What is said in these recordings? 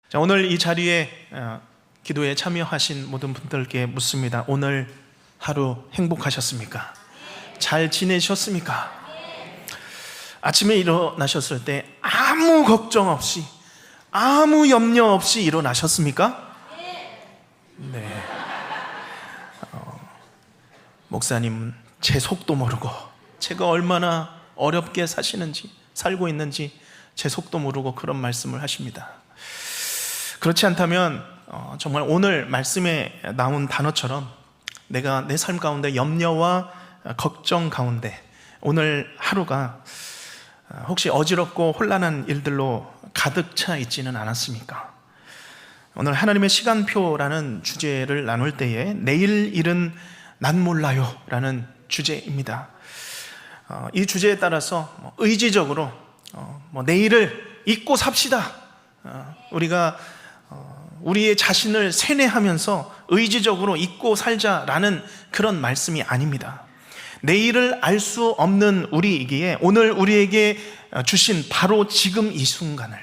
자, 오늘 이 자리에 기도에 참여하신 모든 분들께 묻습니다. 오늘 하루 행복하셨습니까? 잘 지내셨습니까? 아침에 일어나셨을 때 아무 걱정 없이, 아무 염려 없이 일어나셨습니까? 네. 목사님은 제 속도 모르고, 제가 얼마나 어렵게 살고 있는지 제 속도 모르고 그런 말씀을 하십니다. 그렇지 않다면 정말 오늘 말씀에 나온 단어처럼 내가 내 삶 가운데 염려와 걱정 가운데 오늘 하루가 혹시 어지럽고 혼란한 일들로 가득 차 있지는 않았습니까? 오늘 하나님의 시간표라는 주제를 나눌 때에 내일 일은 난 몰라요 라는 주제입니다. 이 주제에 따라서 의지적으로 내일을 잊고 삽시다, 우리가 우리의 자신을 세뇌하면서 의지적으로 잊고 살자라는 그런 말씀이 아닙니다. 내일을 알 수 없는 우리이기에 오늘 우리에게 주신 바로 지금 이 순간을,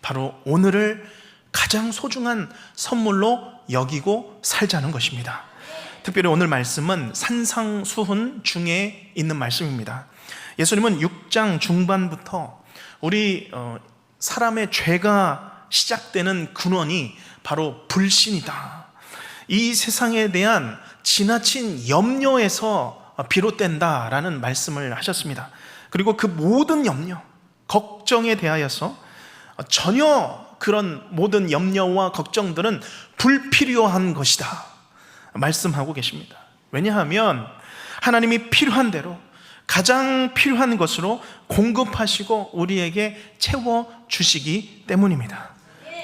바로 오늘을 가장 소중한 선물로 여기고 살자는 것입니다. 특별히 오늘 말씀은 산상수훈 중에 있는 말씀입니다. 예수님은 6장 중반부터 우리 사람의 죄가 시작되는 근원이 바로 불신이다, 이 세상에 대한 지나친 염려에서 비롯된다라는 말씀을 하셨습니다. 그리고 그 모든 염려, 걱정에 대하여서 전혀 그런 모든 염려와 걱정들은 불필요한 것이다 말씀하고 계십니다. 왜냐하면 하나님이 필요한 대로 가장 필요한 것으로 공급하시고 우리에게 채워주시기 때문입니다.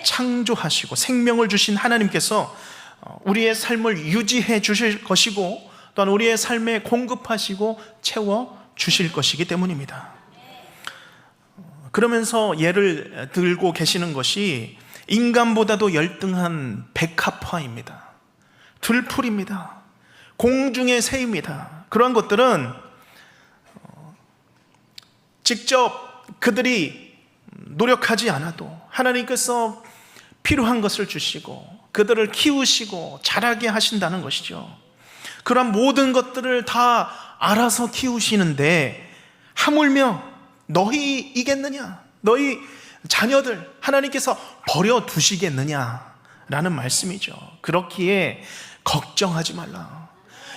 창조하시고 생명을 주신 하나님께서 우리의 삶을 유지해 주실 것이고 또한 우리의 삶에 공급하시고 채워주실 것이기 때문입니다. 그러면서 예를 들고 계시는 것이 인간보다도 열등한 백합화입니다. 들풀입니다. 공중의 새입니다. 그러한 것들은 직접 그들이 노력하지 않아도 하나님께서 필요한 것을 주시고 그들을 키우시고 자라게 하신다는 것이죠. 그런 모든 것들을 다 알아서 키우시는데 하물며 너희이겠느냐, 너희 자녀들 하나님께서 버려두시겠느냐라는 말씀이죠. 그렇기에 걱정하지 말라,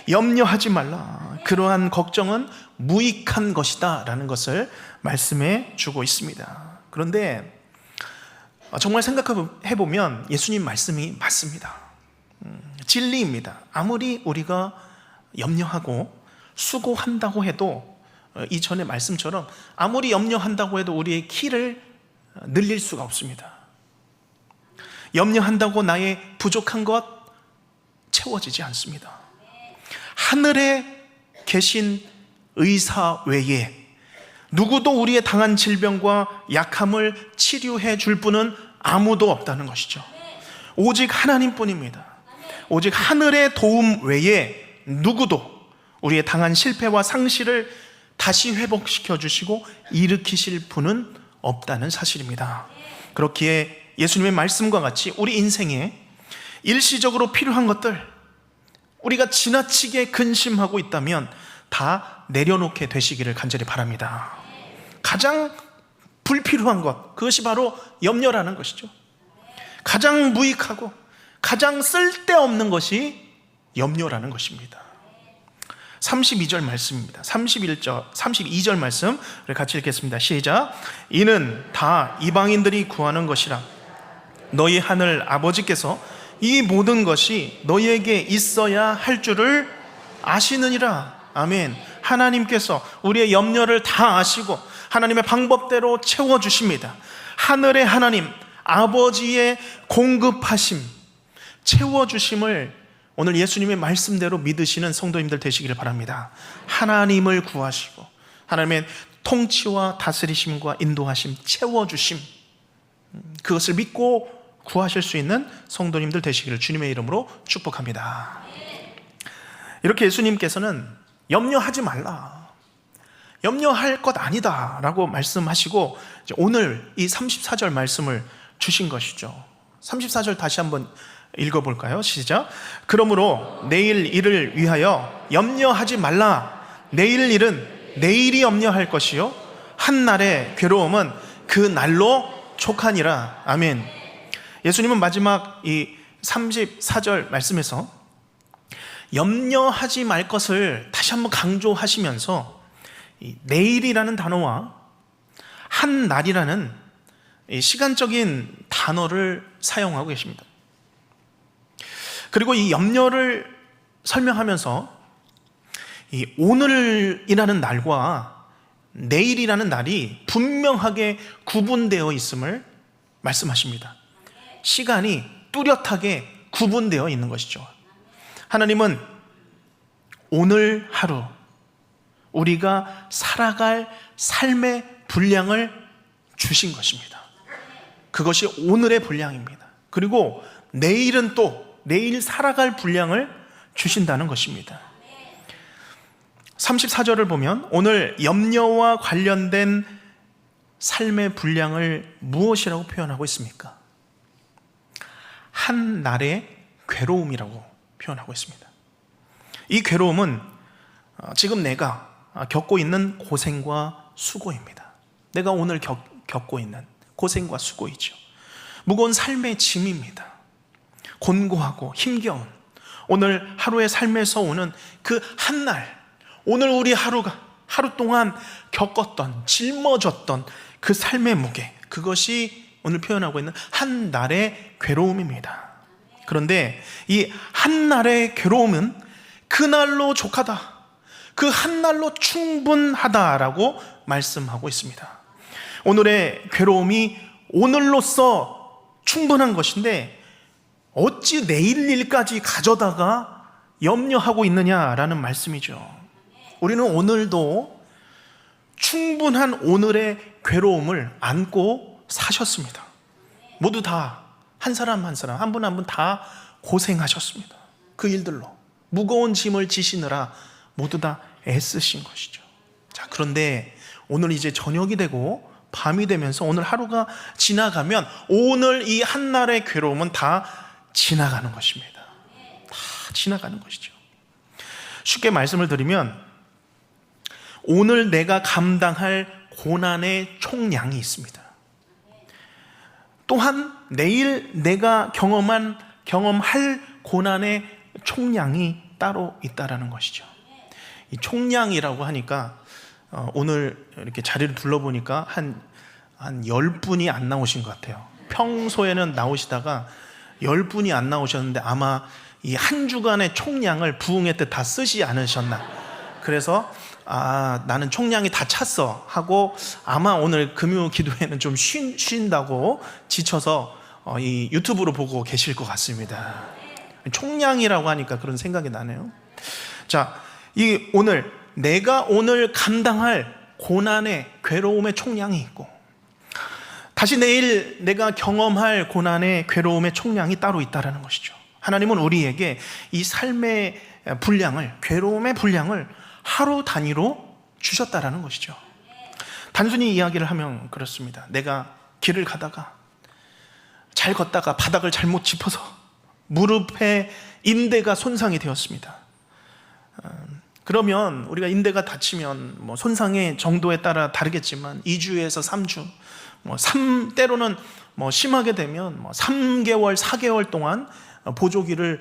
염려하지 말라, 그러한 걱정은 무익한 것이다 라는 것을 말씀해 주고 있습니다. 그런데 정말 생각해보면 예수님 말씀이 맞습니다. 진리입니다. 아무리 우리가 염려하고 수고한다고 해도, 이전의 말씀처럼 아무리 염려한다고 해도 우리의 키를 늘릴 수가 없습니다. 염려한다고 나의 부족한 것 채워지지 않습니다. 하늘에 계신 의사 외에 누구도 우리의 당한 질병과 약함을 치료해 줄 분은 아무도 없다는 것이죠. 오직 하나님뿐입니다. 오직 하늘의 도움 외에 누구도 우리의 당한 실패와 상실을 다시 회복시켜 주시고 일으키실 분은 없다는 사실입니다. 그렇기에 예수님의 말씀과 같이 우리 인생에 일시적으로 필요한 것들, 우리가 지나치게 근심하고 있다면 다 내려놓게 되시기를 간절히 바랍니다. 가장 불필요한 것, 그것이 바로 염려라는 것이죠. 가장 무익하고 가장 쓸데없는 것이 염려라는 것입니다. 32절 말씀입니다. 32절 말씀 같이 읽겠습니다. 시작. 이는 다 이방인들이 구하는 것이라 너희 하늘 아버지께서 이 모든 것이 너희에게 있어야 할 줄을 아시느니라. 아멘. 하나님께서 우리의 염려를 다 아시고 하나님의 방법대로 채워주십니다. 하늘의 하나님 아버지의 공급하심, 채워주심을 오늘 예수님의 말씀대로 믿으시는 성도님들 되시기를 바랍니다. 하나님을 구하시고 하나님의 통치와 다스리심과 인도하심, 채워주심, 그것을 믿고 구하실 수 있는 성도님들 되시기를 주님의 이름으로 축복합니다. 이렇게 예수님께서는 염려하지 말라, 염려할 것 아니다 라고 말씀하시고 오늘 이 34절 말씀을 주신 것이죠. 34절 다시 한번 읽어볼까요? 시작. 그러므로 내일 일을 위하여 염려하지 말라. 내일 일은 내일이 염려할 것이요 한 날의 괴로움은 그 날로 족하니라. 아멘. 예수님은 마지막 이 34절 말씀에서 염려하지 말 것을 다시 한번 강조하시면서 이 내일이라는 단어와 한 날이라는 이 시간적인 단어를 사용하고 계십니다. 그리고 이 염려를 설명하면서 이 오늘이라는 날과 내일이라는 날이 분명하게 구분되어 있음을 말씀하십니다. 시간이 뚜렷하게 구분되어 있는 것이죠. 하나님은 오늘 하루 우리가 살아갈 삶의 분량을 주신 것입니다. 그것이 오늘의 분량입니다. 그리고 내일은 또 내일 살아갈 분량을 주신다는 것입니다. 34절을 보면 오늘 염려와 관련된 삶의 분량을 무엇이라고 표현하고 있습니까? 한 날의 괴로움이라고 표현하고 있습니다. 이 괴로움은 지금 내가 겪고 있는 고생과 수고입니다. 내가 오늘 겪고 있는 고생과 수고이죠. 무거운 삶의 짐입니다. 곤고하고 힘겨운 오늘 하루의 삶에서 오는 그 한 날, 오늘 우리 하루 동안 겪었던, 짊어졌던 그 삶의 무게, 그것이 오늘 표현하고 있는 한 날의 괴로움입니다. 그런데 이 한 날의 괴로움은 그날로 족하다, 그 한 날로 충분하다라고 말씀하고 있습니다. 오늘의 괴로움이 오늘로서 충분한 것인데 어찌 내일 일까지 가져다가 염려하고 있느냐라는 말씀이죠. 우리는 오늘도 충분한 오늘의 괴로움을 안고 사셨습니다. 모두 다 한 사람 한 사람, 한 분 한 분 다 고생하셨습니다. 그 일들로 무거운 짐을 지시느라 모두 다 애쓰신 것이죠. 자, 그런데 오늘 이제 저녁이 되고 밤이 되면서 오늘 하루가 지나가면 오늘 이 한 날의 괴로움은 다 지나가는 것입니다. 다 지나가는 것이죠. 쉽게 말씀을 드리면 오늘 내가 감당할 고난의 총량이 있습니다. 또한 내일 내가 경험할 고난의 총량이 따로 있다라는 것이죠. 이 총량이라고 하니까 오늘 이렇게 자리를 둘러보니까 한 10분이 안 나오신 것 같아요. 평소에는 나오시다가 10분이 안 나오셨는데 아마 이 한 주간의 총량을 부흥회 때 다 쓰지 않으셨나. 그래서 나는 총량이 다 찼어 하고 아마 오늘 금요 기도회는 좀 쉰다고 지쳐서 이 유튜브로 보고 계실 것 같습니다. 총량이라고 하니까 그런 생각이 나네요. 자, 이 오늘 내가 오늘 감당할 고난의 괴로움의 총량이 있고 다시 내일 내가 경험할 고난의 괴로움의 총량이 따로 있다는 것이죠. 하나님은 우리에게 이 삶의 분량을, 괴로움의 분량을 하루 단위로 주셨다라는 것이죠. 단순히 이야기를 하면 그렇습니다. 내가 길을 가다가 잘 걷다가 바닥을 잘못 짚어서 무릎에 인대가 손상이 되었습니다. 그러면 우리가 인대가 다치면 뭐 손상의 정도에 따라 다르겠지만 2주에서 3주, 때로는 심하게 되면 3개월, 4개월 동안 보조기를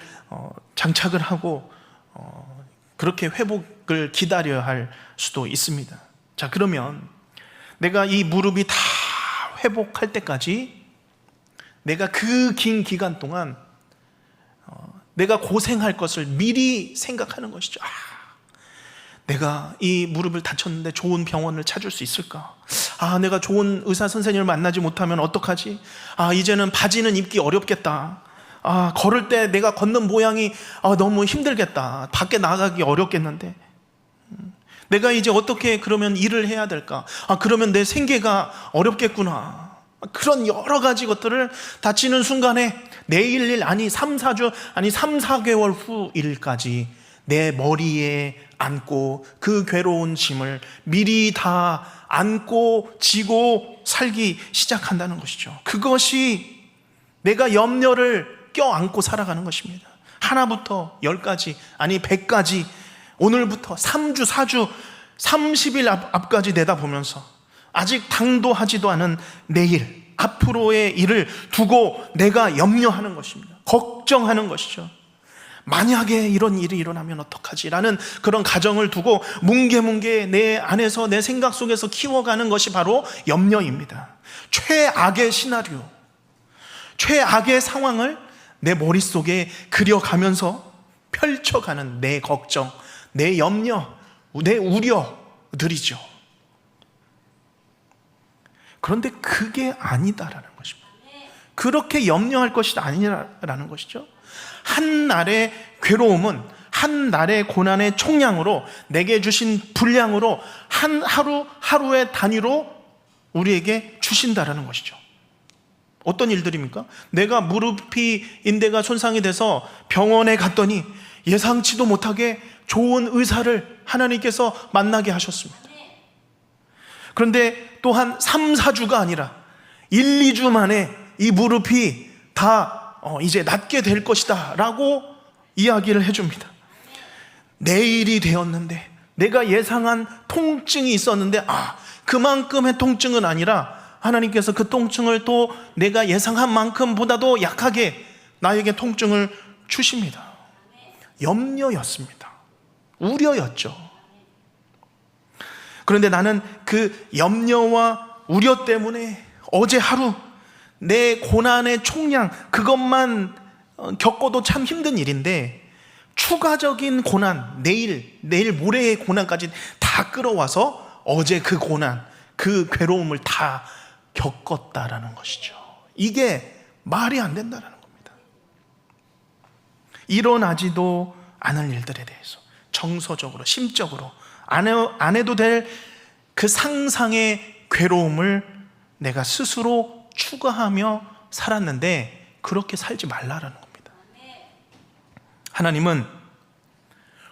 장착을 하고 그렇게 회복을 기다려야 할 수도 있습니다. 자, 그러면 내가 이 무릎이 다 회복할 때까지 내가 그 긴 기간 동안 내가 고생할 것을 미리 생각하는 것이죠. 내가 이 무릎을 다쳤는데 좋은 병원을 찾을 수 있을까? 내가 좋은 의사 선생님을 만나지 못하면 어떡하지? 이제는 바지는 입기 어렵겠다. 걸을 때 내가 걷는 모양이 너무 힘들겠다. 밖에 나가기 어렵겠는데 내가 이제 어떻게 그러면 일을 해야 될까? 그러면 내 생계가 어렵겠구나. 그런 여러 가지 것들을 다치는 순간에 내일 일, 아니 3, 4주, 아니 3, 4개월 후 일까지 내 머리에 안고 그 괴로운 짐을 미리 다 안고 지고 살기 시작한다는 것이죠. 그것이 내가 염려를 껴안고 살아가는 것입니다. 하나부터 10까지, 아니 100까지, 오늘부터 3주, 4주, 30일 앞까지 내다보면서 아직 당도하지도 않은 내일, 앞으로의 일을 두고 내가 염려하는 것입니다. 걱정하는 것이죠. 만약에 이런 일이 일어나면 어떡하지? 라는 그런 가정을 두고 뭉게뭉게 내 안에서, 내 생각 속에서 키워가는 것이 바로 염려입니다. 최악의 시나리오, 최악의 상황을 내 머릿속에 그려가면서 펼쳐가는 내 걱정, 내 염려, 내 우려들이죠. 그런데 그게 아니다라는 것입니다. 그렇게 염려할 것이 아니라는 것이죠. 한 날의 괴로움은 한 날의 고난의 총량으로, 내게 주신 분량으로, 한 하루의 단위로 우리에게 주신다라는 것이죠. 어떤 일들입니까? 내가 무릎이 인대가 손상이 돼서 병원에 갔더니 예상치도 못하게 좋은 의사를 하나님께서 만나게 하셨습니다. 그런데 또한 3, 4주가 아니라 1, 2주 만에 이 무릎이 다 이제 낫게 될 것이다 라고 이야기를 해줍니다. 내일이 되었는데, 내가 예상한 통증이 있었는데 그만큼의 통증은 아니라 하나님께서 그 통증을 또 내가 예상한 만큼보다도 약하게 나에게 통증을 주십니다. 염려였습니다. 우려였죠. 그런데 나는 그 염려와 우려 때문에 어제 하루 내 고난의 총량, 그것만 겪어도 참 힘든 일인데 추가적인 고난, 내일 모레의 고난까지 다 끌어와서 어제 그 고난, 그 괴로움을 다 겪었다라는 것이죠. 이게 말이 안 된다라는 겁니다. 일어나지도 않을 일들에 대해서 정서적으로, 심적으로 안 해도 될 그 상상의 괴로움을 내가 스스로 추가하며 살았는데 그렇게 살지 말라라는 겁니다. 하나님은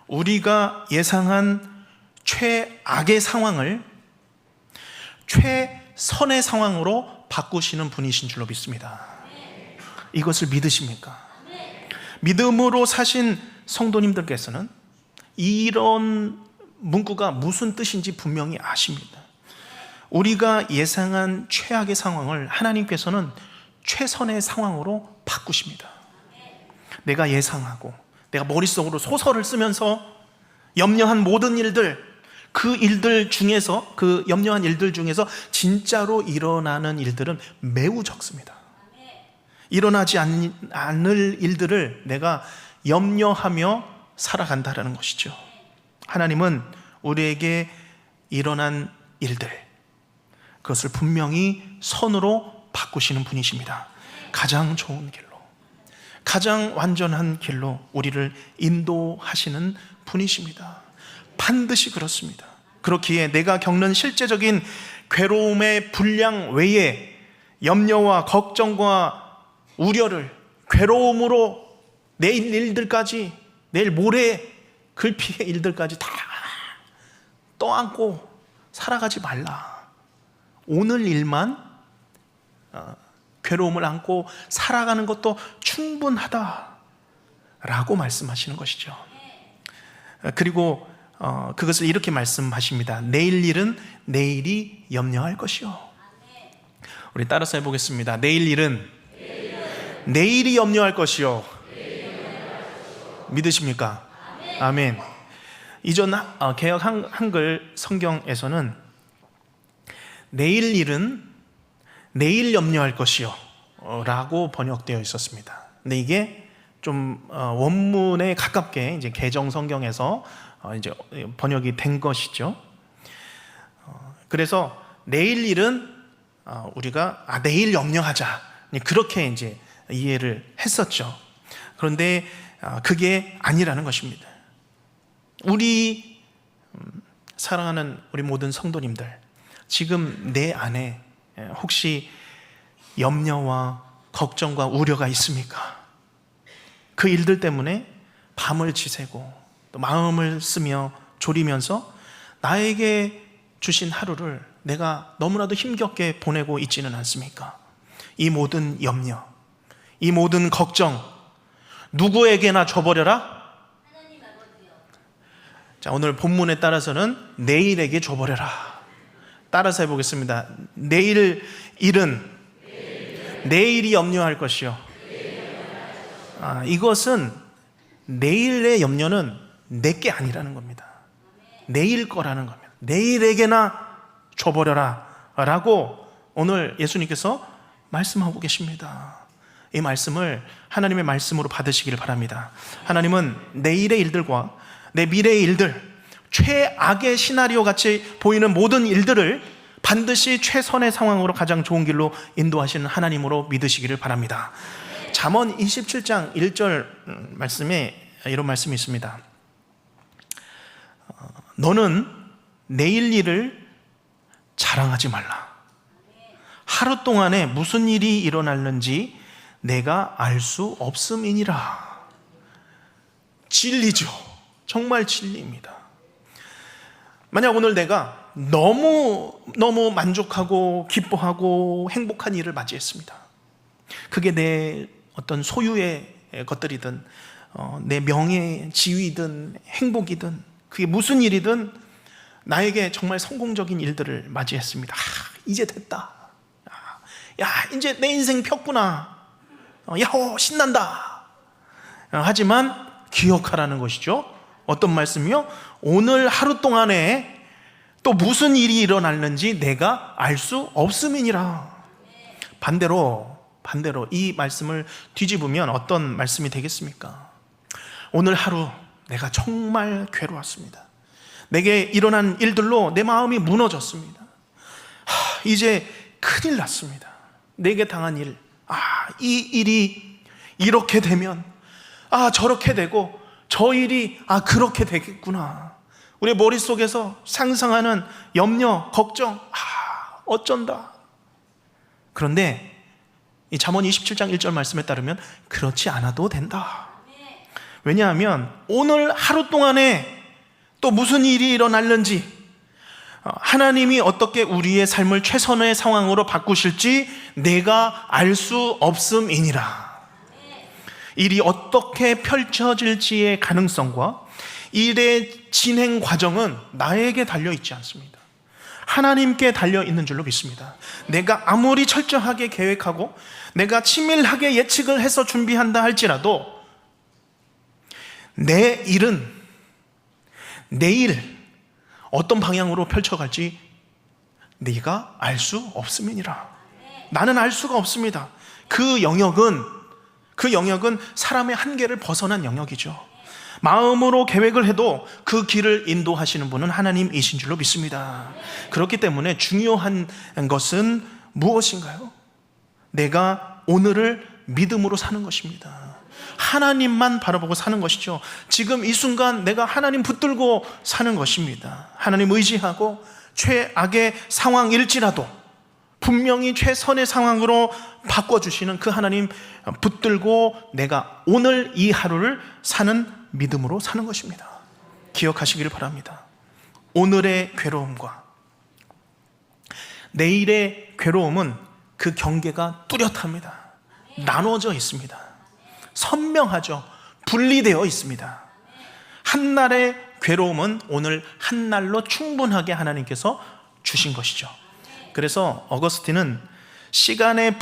우리가 예상한 최악의 상황을 최선의 상황으로 바꾸시는 분이신 줄로 믿습니다. 이것을 믿으십니까? 믿음으로 사신 성도님들께서는 이런 문구가 무슨 뜻인지 분명히 아십니다. 우리가 예상한 최악의 상황을 하나님께서는 최선의 상황으로 바꾸십니다. 내가 예상하고 내가 머릿속으로 소설을 쓰면서 염려한 모든 일들, 그 일들 중에서, 그 염려한 일들 중에서 진짜로 일어나는 일들은 매우 적습니다. 일어나지 않을 일들을 내가 염려하며 살아간다라는 것이죠. 하나님은 우리에게 일어난 일들, 그것을 분명히 선으로 바꾸시는 분이십니다. 가장 좋은 길로, 가장 완전한 길로 우리를 인도하시는 분이십니다. 반드시 그렇습니다. 그렇기에 내가 겪는 실제적인 괴로움의 분량 외에 염려와 걱정과 우려를 괴로움으로 내일 일들까지, 내일 모레 글피의 일들까지 다 떠안고 살아가지 말라. 오늘 일만 괴로움을 안고 살아가는 것도 충분하다라고 말씀하시는 것이죠. 그리고 그것을 이렇게 말씀하십니다. 내일 일은 내일이 염려할 것이요. 우리 따라서 해보겠습니다. 내일 일은 내일이 염려할 것이요. 믿으십니까? 아멘. 이전 개역 한글 성경에서는 내일 일은 내일 염려할 것이요 라고 번역되어 있었습니다. 근데 이게 좀 원문에 가깝게 이제 개정 성경에서 이제 번역이 된 것이죠. 그래서 내일 일은 우리가 내일 염려하자, 그렇게 이제 이해를 했었죠. 그런데 그게 아니라는 것입니다. 우리 사랑하는 우리 모든 성도님들, 지금 내 안에 혹시 염려와 걱정과 우려가 있습니까? 그 일들 때문에 밤을 지새고 또 마음을 쓰며 졸이면서 나에게 주신 하루를 내가 너무나도 힘겹게 보내고 있지는 않습니까? 이 모든 염려, 이 모든 걱정 누구에게나 줘버려라? 자, 오늘 본문에 따라서는 내일에게 줘버려라. 따라서 해보겠습니다. 내일 일은 내일이 염려할 것이요. 이것은 내일의 염려는 내게 아니라는 겁니다. 내일 거라는 겁니다. 내일에게나 줘버려라 라고 오늘 예수님께서 말씀하고 계십니다. 이 말씀을 하나님의 말씀으로 받으시기를 바랍니다. 하나님은 내일의 일들과 내 미래의 일들, 최악의 시나리오 같이 보이는 모든 일들을 반드시 최선의 상황으로 가장 좋은 길로 인도하시는 하나님으로 믿으시기를 바랍니다. 잠언 27장 1절 말씀에 이런 말씀이 있습니다. 너는 내일 일을 자랑하지 말라. 하루 동안에 무슨 일이 일어날는지 내가 알 수 없음이니라. 진리죠. 정말 진리입니다. 만약 오늘 내가 너무 만족하고 기뻐하고 행복한 일을 맞이했습니다. 그게 내 어떤 소유의 것들이든 내 명예, 지위든 행복이든 그게 무슨 일이든 나에게 정말 성공적인 일들을 맞이했습니다. 이제 됐다. 야, 이제 내 인생 폈구나. 야호, 신난다. 하지만 기억하라는 것이죠. 어떤 말씀이요? 오늘 하루 동안에 또 무슨 일이 일어났는지 내가 알 수 없음이니라. 반대로 이 말씀을 뒤집으면 어떤 말씀이 되겠습니까? 오늘 하루 내가 정말 괴로웠습니다. 내게 일어난 일들로 내 마음이 무너졌습니다. 이제 큰일 났습니다. 내게 당한 일, 이 일이 이렇게 되면 저렇게 되고 저 일이 그렇게 되겠구나. 우리 머릿속에서 상상하는 염려, 걱정, 어쩐다. 그런데 이 잠언 27장 1절 말씀에 따르면 그렇지 않아도 된다. 왜냐하면 오늘 하루 동안에 또 무슨 일이 일어날는지, 하나님이 어떻게 우리의 삶을 최선의 상황으로 바꾸실지 내가 알 수 없음이니라. 일이 어떻게 펼쳐질지의 가능성과 일의 진행 과정은 나에게 달려있지 않습니다. 하나님께 달려있는 줄로 믿습니다. 내가 아무리 철저하게 계획하고 내가 치밀하게 예측을 해서 준비한다 할지라도 내 일은 내일 어떤 방향으로 펼쳐갈지 네가 알 수 없음이니라. 나는 알 수가 없습니다. 그 영역은 사람의 한계를 벗어난 영역이죠. 마음으로 계획을 해도 그 길을 인도하시는 분은 하나님이신 줄로 믿습니다. 그렇기 때문에 중요한 것은 무엇인가요? 내가 오늘을 믿음으로 사는 것입니다. 하나님만 바라보고 사는 것이죠. 지금 이 순간 내가 하나님 붙들고 사는 것입니다. 하나님 의지하고 최악의 상황일지라도 분명히 최선의 상황으로 바꿔주시는 그 하나님 붙들고 내가 오늘 이 하루를 사는 믿음으로 사는 것입니다. 기억하시기를 바랍니다. 오늘의 괴로움과 내일의 괴로움은 그 경계가 뚜렷합니다. 나눠져 있습니다. 선명하죠. 분리되어 있습니다. 한날의 괴로움은 오늘 한날로 충분하게 하나님께서 주신 것이죠. 그래서 어거스틴은 시간의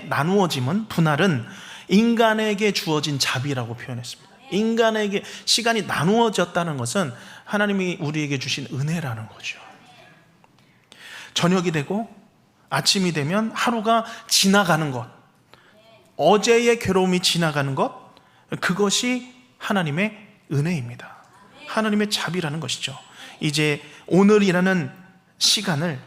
나누어짐은 분할은 인간에게 주어진 자비라고 표현했습니다. 인간에게 시간이 나누어졌다는 것은 하나님이 우리에게 주신 은혜라는 거죠. 저녁이 되고 아침이 되면 하루가 지나가는 것, 어제의 괴로움이 지나가는 것, 그것이 하나님의 은혜입니다. 하나님의 자비라는 것이죠. 이제 오늘이라는 시간을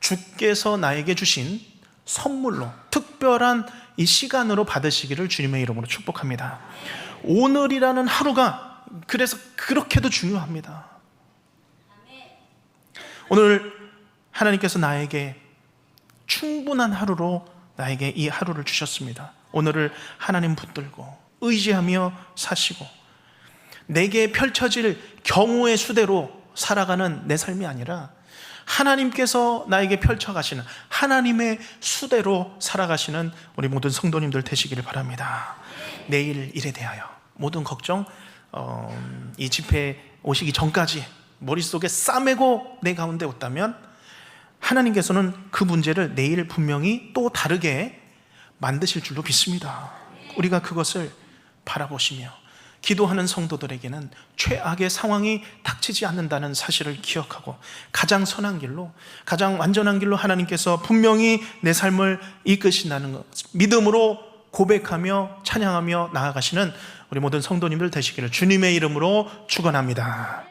주께서 나에게 주신 선물로, 특별한 이 시간으로 받으시기를 주님의 이름으로 축복합니다. 오늘이라는 하루가 그래서 그렇게도 중요합니다. 오늘 하나님께서 나에게 충분한 하루로 나에게 이 하루를 주셨습니다. 오늘을 하나님 붙들고 의지하며 사시고 내게 펼쳐질 경우의 수대로 살아가는 내 삶이 아니라 하나님께서 나에게 펼쳐가시는 하나님의 수대로 살아가시는 우리 모든 성도님들 되시기를 바랍니다. 내일 일에 대하여 모든 걱정 이 집회 오시기 전까지 머릿속에 싸매고 내 가운데 없다면 하나님께서는 그 문제를 내일 분명히 또 다르게 만드실 줄로 믿습니다. 우리가 그것을 바라보시며 기도하는 성도들에게는 최악의 상황이 닥치지 않는다는 사실을 기억하고 가장 선한 길로, 가장 완전한 길로 하나님께서 분명히 내 삶을 이끄신다는 것 믿음으로 고백하며 찬양하며 나아가시는 우리 모든 성도님들 되시기를 주님의 이름으로 축원합니다.